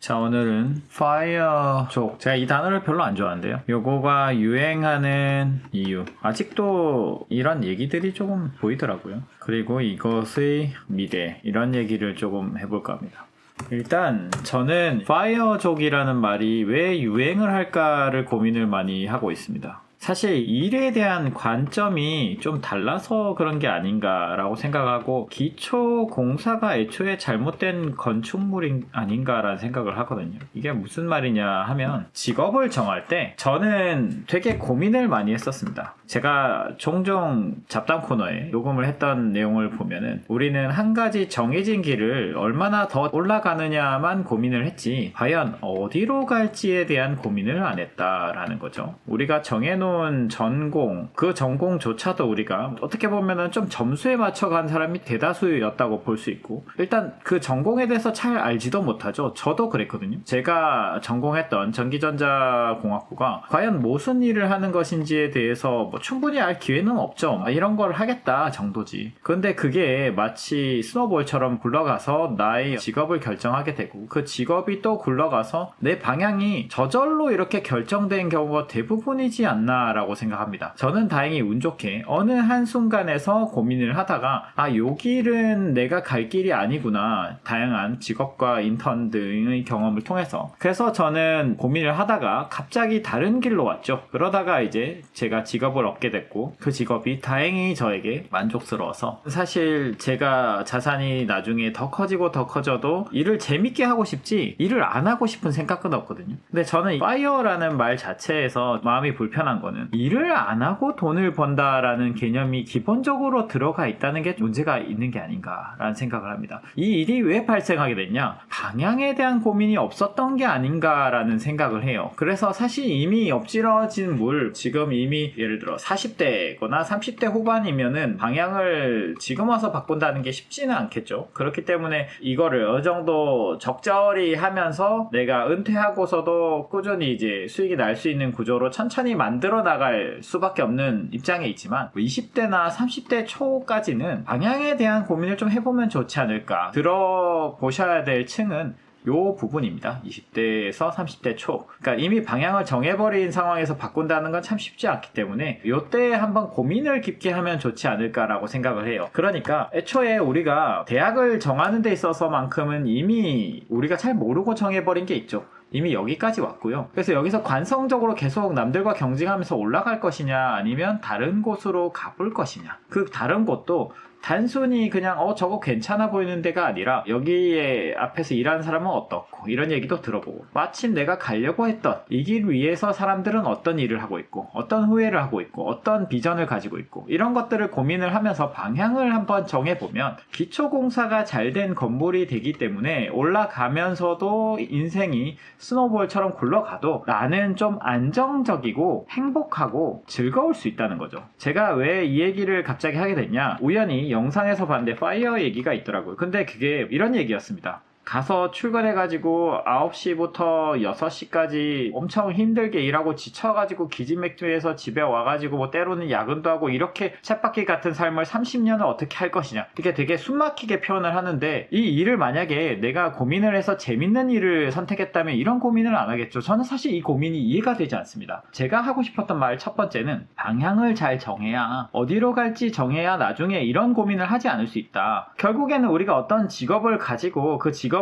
자, 오늘은 파이어족, 제가 이 단어를 별로 안 좋아하는데요, 요거가 유행하는 이유, 아직도 이런 얘기들이 조금 보이더라고요. 그리고 이것의 미래, 이런 얘기를 조금 해볼까 합니다. 일단 저는 파이어족이라는 말이 왜 유행을 할까를 고민을 많이 하고 있습니다. 사실 일에 대한 관점이 좀 달라서 그런 게 아닌가라고 생각하고, 기초 공사가 애초에 잘못된 건축물이 아닌가라는 생각을 하거든요. 이게 무슨 말이냐 하면, 직업을 정할 때 저는 되게 고민을 많이 했었습니다. 제가 종종 잡담 코너에 녹음을 했던 내용을 보면은, 우리는 한 가지 정해진 길을 얼마나 더 올라가느냐만 고민을 했지 과연 어디로 갈지에 대한 고민을 안 했다라는 거죠. 우리가 정해놓은 전공, 그 전공조차도 우리가 어떻게 보면은 좀 점수에 맞춰간 사람이 대다수였다고 볼 수 있고, 일단 그 전공에 대해서 잘 알지도 못하죠. 저도 그랬거든요. 제가 전공했던 전기전자공학부가 과연 무슨 일을 하는 것인지에 대해서 충분히 알 기회는 없죠. 이런 걸 하겠다 정도지. 근데 그게 마치 스노볼처럼 굴러가서 나의 직업을 결정하게 되고, 그 직업이 또 굴러가서 내 방향이 저절로 이렇게 결정된 경우가 대부분이지 않나 라고 생각합니다. 저는 다행히 운 좋게 어느 한순간에서 고민을 하다가, 요 길은 내가 갈 길이 아니구나, 다양한 직업과 인턴 등의 경험을 통해서. 그래서 저는 고민을 하다가 갑자기 다른 길로 왔죠. 그러다가 이제 제가 직업을 얻게 됐고, 그 직업이 다행히 저에게 만족스러워서, 사실 제가 자산이 나중에 더 커지고 더 커져도 일을 재밌게 하고 싶지 일을 안 하고 싶은 생각은 없거든요. 근데 저는 파이어라는 말 자체에서 마음이 불편한 거는, 일을 안 하고 돈을 번다라는 개념이 기본적으로 들어가 있다는 게 문제가 있는 게 아닌가라는 생각을 합니다. 이 일이 왜 발생하게 됐냐? 방향에 대한 고민이 없었던 게 아닌가라는 생각을 해요. 그래서 사실 이미 엎질러진 물, 지금 이미 예를 들어 40대거나 30대 후반이면은 방향을 지금 와서 바꾼다는 게 쉽지는 않겠죠. 그렇기 때문에 이거를 어느 정도 적절히 하면서 내가 은퇴하고서도 꾸준히 이제 수익이 날 수 있는 구조로 천천히 만들어 나갈 수밖에 없는 입장에 있지만, 20대나 30대 초까지는 방향에 대한 고민을 좀 해보면 좋지 않을까. 들어보셔야 될 층은 요 부분입니다. 20대에서 30대 초. 그러니까 이미 방향을 정해버린 상황에서 바꾼다는 건 참 쉽지 않기 때문에 요때 한번 고민을 깊게 하면 좋지 않을까라고 생각을 해요. 그러니까 애초에 우리가 대학을 정하는 데 있어서만큼은 이미 우리가 잘 모르고 정해버린 게 있죠. 이미 여기까지 왔고요. 그래서 여기서 관성적으로 계속 남들과 경쟁하면서 올라갈 것이냐, 아니면 다른 곳으로 가볼 것이냐. 그 다른 곳도 단순히 그냥 저거 괜찮아 보이는 데가 아니라, 여기에 앞에서 일하는 사람은 어떻고, 이런 얘기도 들어보고, 마침 내가 가려고 했던 이 길 위에서 사람들은 어떤 일을 하고 있고, 어떤 후회를 하고 있고, 어떤 비전을 가지고 있고, 이런 것들을 고민을 하면서 방향을 한번 정해보면 기초공사가 잘 된 건물이 되기 때문에 올라가면서도 인생이 스노볼처럼 굴러가도 나는 좀 안정적이고 행복하고 즐거울 수 있다는 거죠. 제가 왜 이 얘기를 갑자기 하게 됐냐, 우연히 영상에서 봤는데 파이어 얘기가 있더라고요. 근데 그게 이런 얘기였습니다. 가서 출근해가지고 9시부터 6시까지 엄청 힘들게 일하고 지쳐가지고 기진맥주해서 집에 와가지고 때로는 야근도 하고, 이렇게 쳇바퀴 같은 삶을 30년을 어떻게 할 것이냐, 이게 되게 숨막히게 표현을 하는데, 이 일을 만약에 내가 고민을 해서 재밌는 일을 선택했다면 이런 고민을 안 하겠죠. 저는 사실 이 고민이 이해가 되지 않습니다. 제가 하고 싶었던 말 첫 번째는, 방향을 잘 정해야, 어디로 갈지 정해야 나중에 이런 고민을 하지 않을 수 있다. 결국에는 우리가 어떤 직업을 가지고 그 직업으로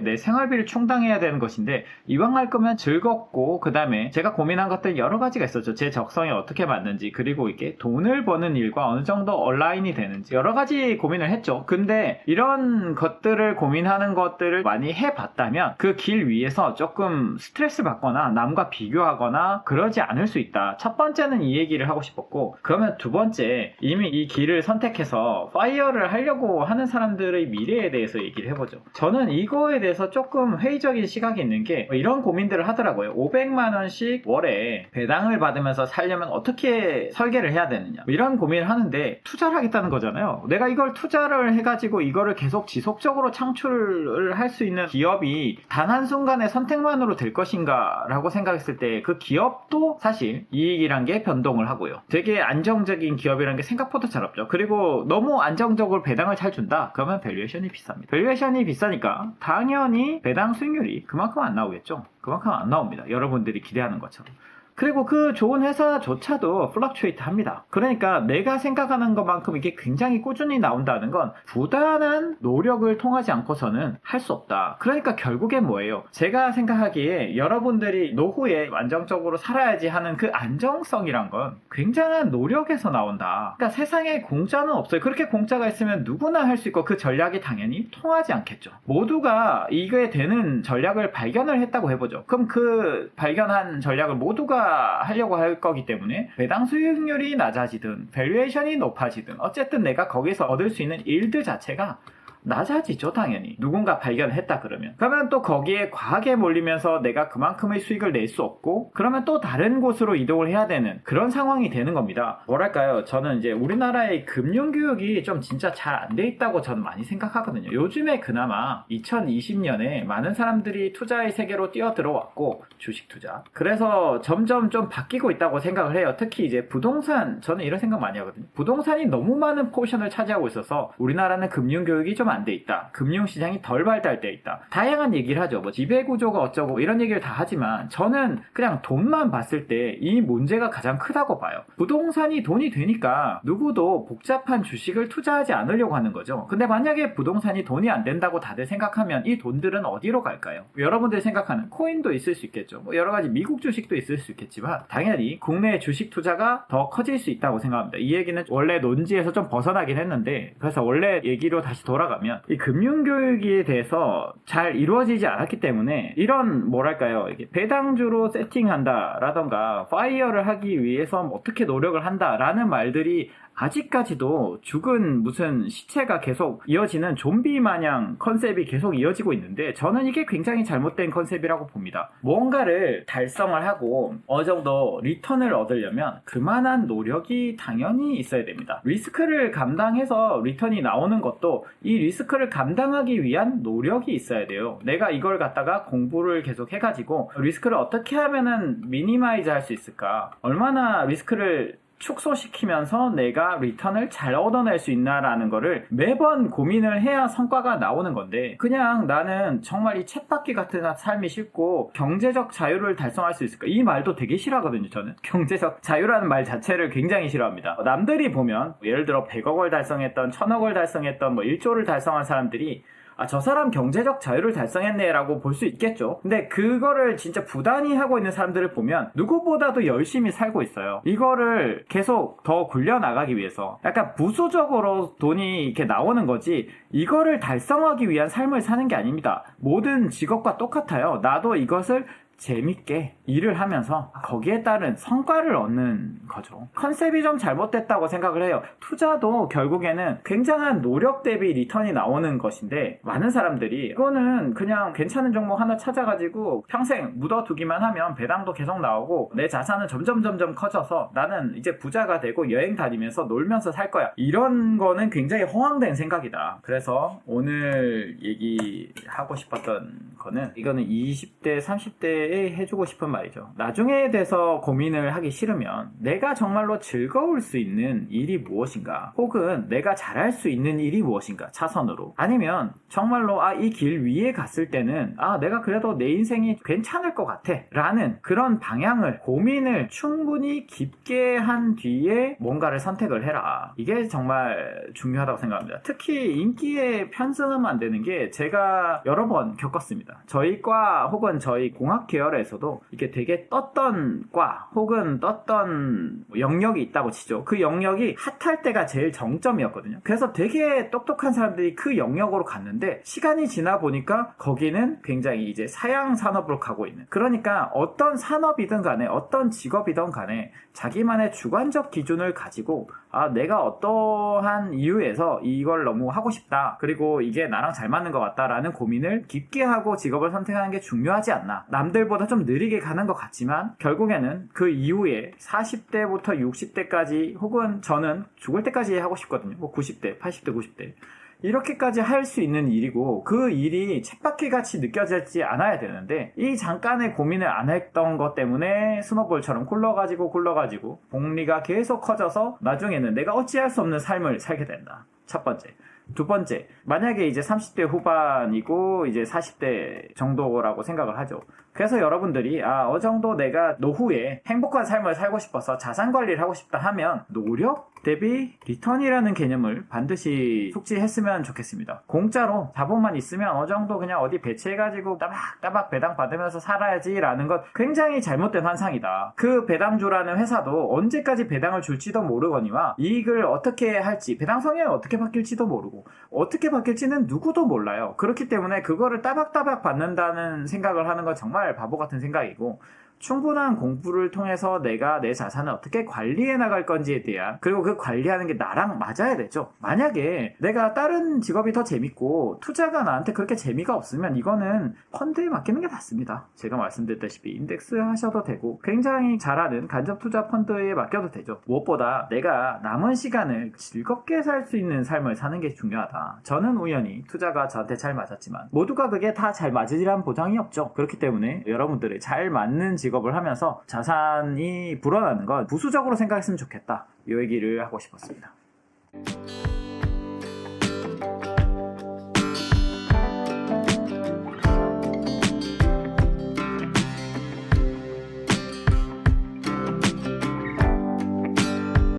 내 생활비를 충당해야 되는 것인데, 이왕 할 거면 즐겁고, 그 다음에 제가 고민한 것들 여러 가지가 있었죠. 제 적성에 어떻게 맞는지, 그리고 이게 돈을 버는 일과 어느 정도 얼라인이 되는지, 여러 가지 고민을 했죠. 근데 이런 것들을 고민하는 것들을 많이 해봤다면 그 길 위에서 조금 스트레스 받거나 남과 비교하거나 그러지 않을 수 있다. 첫 번째는 이 얘기를 하고 싶었고, 그러면 두 번째, 이미 이 길을 선택해서 파이어를 하려고 하는 사람들의 미래에 대해서 얘기를 해보죠. 저는 이거에 대해서 조금 회의적인 시각이 있는 게, 이런 고민들을 하더라고요. 500만 원씩 월에 배당을 받으면서 살려면 어떻게 설계를 해야 되느냐, 이런 고민을 하는데, 투자를 하겠다는 거잖아요. 내가 이걸 투자를 해가지고 이거를 계속 지속적으로 창출을 할 수 있는 기업이 단 한순간의 선택만으로 될 것인가 라고 생각했을 때, 그 기업도 사실 이익이란 게 변동을 하고요. 되게 안정적인 기업이라는 게 생각보다 잘 없죠. 그리고 너무 안정적으로 배당을 잘 준다? 그러면 밸류에이션이 비쌉니다. 밸류에이션이 비싸니까 나옵니까? 당연히 배당 수익률이 그만큼 안 나오겠죠. 그만큼 안 나옵니다. 여러분들이 기대하는 것처럼. 그리고 그 좋은 회사조차도 플럭추에이트 합니다. 그러니까 내가 생각하는 것만큼 이게 굉장히 꾸준히 나온다는 건 부단한 노력을 통하지 않고서는 할 수 없다. 그러니까 결국엔 뭐예요? 제가 생각하기에 여러분들이 노후에 안정적으로 살아야지 하는 그 안정성이란 건 굉장한 노력에서 나온다. 그러니까 세상에 공짜는 없어요. 그렇게 공짜가 있으면 누구나 할 수 있고 그 전략이 당연히 통하지 않겠죠. 모두가 이거에 되는 전략을 발견을 했다고 해보죠. 그럼 그 발견한 전략을 모두가 하려고 할 거기 때문에 배당 수익률이 낮아지든 밸류에이션이 높아지든 어쨌든 내가 거기서 얻을 수 있는 일들 자체가 낮아지죠. 당연히 누군가 발견했다 그러면 또 거기에 과하게 몰리면서 내가 그만큼의 수익을 낼 수 없고 그러면 또 다른 곳으로 이동을 해야 되는 그런 상황이 되는 겁니다. 뭐랄까요, 저는 이제 우리나라의 금융교육이 좀 진짜 잘 안 돼 있다고 저는 많이 생각하거든요. 요즘에 그나마 2020년에 많은 사람들이 투자의 세계로 뛰어들어왔고 주식 투자, 그래서 점점 좀 바뀌고 있다고 생각을 해요. 특히 이제 부동산, 저는 이런 생각 많이 하거든요. 부동산이 너무 많은 포션을 차지하고 있어서 우리나라는 금융교육이 좀 안 돼 있다. 금융시장이 덜 발달되어 있다. 다양한 얘기를 하죠. 뭐 지배구조가 어쩌고 이런 얘기를 다 하지만 저는 그냥 돈만 봤을 때 이 문제가 가장 크다고 봐요. 부동산이 돈이 되니까 누구도 복잡한 주식을 투자하지 않으려고 하는 거죠. 근데 만약에 부동산이 돈이 안 된다고 다들 생각하면 이 돈들은 어디로 갈까요? 여러분들이 생각하는 코인도 있을 수 있겠죠. 뭐 여러 가지 미국 주식도 있을 수 있겠지만 당연히 국내 주식 투자가 더 커질 수 있다고 생각합니다. 이 얘기는 원래 논지에서 좀 벗어나긴 했는데, 그래서 원래 얘기로 다시 돌아가면 이 금융교육에 대해서 잘 이루어지지 않았기 때문에 이런 뭐랄까요, 이게 배당주로 세팅한다 라던가 파이어를 하기 위해서 어떻게 노력을 한다 라는 말들이 아직까지도 죽은 무슨 시체가 계속 이어지는 좀비 마냥 컨셉이 계속 이어지고 있는데, 저는 이게 굉장히 잘못된 컨셉이라고 봅니다. 무언가를 달성을 하고 어느 정도 리턴을 얻으려면 그만한 노력이 당연히 있어야 됩니다. 리스크를 감당해서 리턴이 나오는 것도 이 리스크를 감당하기 위한 노력이 있어야 돼요. 내가 이걸 갖다가 공부를 계속 해가지고 리스크를 어떻게 하면은 미니마이즈 할 수 있을까, 얼마나 리스크를 축소시키면서 내가 리턴을 잘 얻어낼 수 있나라는 거를 매번 고민을 해야 성과가 나오는 건데, 그냥 나는 정말 이 쳇바퀴 같은 삶이 싫고 경제적 자유를 달성할 수 있을까, 이 말도 되게 싫어하거든요. 저는 경제적 자유라는 말 자체를 굉장히 싫어합니다. 남들이 보면 예를 들어 100억을 달성했던 1000억을 달성했던 뭐 1조를 달성한 사람들이 저 사람 경제적 자유를 달성했네 라고 볼 수 있겠죠. 근데 그거를 진짜 부단히 하고 있는 사람들을 보면 누구보다도 열심히 살고 있어요. 이거를 계속 더 굴려나가기 위해서 약간 부수적으로 돈이 이렇게 나오는 거지, 이거를 달성하기 위한 삶을 사는 게 아닙니다. 모든 직업과 똑같아요. 나도 이것을 재밌게 일을 하면서 거기에 따른 성과를 얻는 거죠. 컨셉이 좀 잘못됐다고 생각을 해요. 투자도 결국에는 굉장한 노력 대비 리턴이 나오는 것인데, 많은 사람들이 이거는 그냥 괜찮은 종목 하나 찾아가지고 평생 묻어두기만 하면 배당도 계속 나오고 내 자산은 점점 커져서 나는 이제 부자가 되고 여행 다니면서 놀면서 살 거야, 이런 거는 굉장히 허황된 생각이다. 그래서 오늘 얘기하고 싶었던 거는, 이거는 20대 30대 해주고 싶은 말이죠. 나중에 대해서 고민을 하기 싫으면 내가 정말로 즐거울 수 있는 일이 무엇인가, 혹은 내가 잘할 수 있는 일이 무엇인가, 차선으로. 아니면 정말로 이 길 위에 갔을 때는 내가 그래도 내 인생이 괜찮을 것 같아 라는 그런 방향을, 고민을 충분히 깊게 한 뒤에 뭔가를 선택을 해라. 이게 정말 중요하다고 생각합니다. 특히 인기에 편승하면 안 되는 게, 제가 여러 번 겪었습니다. 저희 과 혹은 저희 공학 계열에서도 이게 되게 떴던 과 혹은 떴던 영역이 있다고 치죠. 그 영역이 핫할 때가 제일 정점이었거든요. 그래서 되게 똑똑한 사람들이 그 영역으로 갔는데, 시간이 지나 보니까 거기는 굉장히 이제 사양 산업으로 가고 있는, 그러니까 어떤 산업이든 간에 어떤 직업이든 간에 자기만의 주관적 기준을 가지고 내가 어떠한 이유에서 이걸 너무 하고 싶다, 그리고 이게 나랑 잘 맞는 것 같다라는 고민을 깊게 하고 직업을 선택하는 게 중요하지 않나. 남들보다 좀 느리게 가는 것 같지만 결국에는 그 이후에 40대부터 60대까지, 혹은 저는 죽을 때까지 하고 싶거든요. 뭐 90대, 80대, 90대 이렇게까지 할 수 있는 일이고, 그 일이 쳇바퀴 같이 느껴지지 않아야 되는데, 이 잠깐의 고민을 안 했던 것 때문에 스노볼처럼 굴러가지고 복리가 계속 커져서 나중에는 내가 어찌할 수 없는 삶을 살게 된다. 첫 번째. 두 번째, 만약에 이제 30대 후반이고 이제 40대 정도라고 생각을 하죠. 그래서 여러분들이 어느 정도 내가 노후에 행복한 삶을 살고 싶어서 자산 관리를 하고 싶다 하면 노력 대비 리턴이라는 개념을 반드시 숙지했으면 좋겠습니다. 공짜로 자본만 있으면 어느 정도 그냥 어디 배치해가지고 따박따박 배당 받으면서 살아야지라는 것 굉장히 잘못된 환상이다. 그 배당주라는 회사도 언제까지 배당을 줄지도 모르거니와 이익을 어떻게 할지, 배당 성향이 어떻게 바뀔지도 모르고 어떻게 바뀔지는 누구도 몰라요. 그렇기 때문에 그거를 따박따박 받는다는 생각을 하는 건 정말 바보 같은 생각이고, 충분한 공부를 통해서 내가 내 자산을 어떻게 관리해 나갈 건지에 대한, 그리고 그 관리하는 게 나랑 맞아야 되죠. 만약에 내가 다른 직업이 더 재밌고 투자가 나한테 그렇게 재미가 없으면 이거는 펀드에 맡기는 게 낫습니다. 제가 말씀드렸다시피 인덱스 하셔도 되고 굉장히 잘하는 간접 투자 펀드에 맡겨도 되죠. 무엇보다 내가 남은 시간을 즐겁게 살 수 있는 삶을 사는 게 중요하다. 저는 우연히 투자가 저한테 잘 맞았지만 모두가 그게 다 잘 맞으리란 보장이 없죠. 그렇기 때문에 여러분들이 잘 맞는 직업을 하면서 자산이 불어나는 건 부수적으로 생각했으면 좋겠다. 이 얘기를 하고 싶었습니다.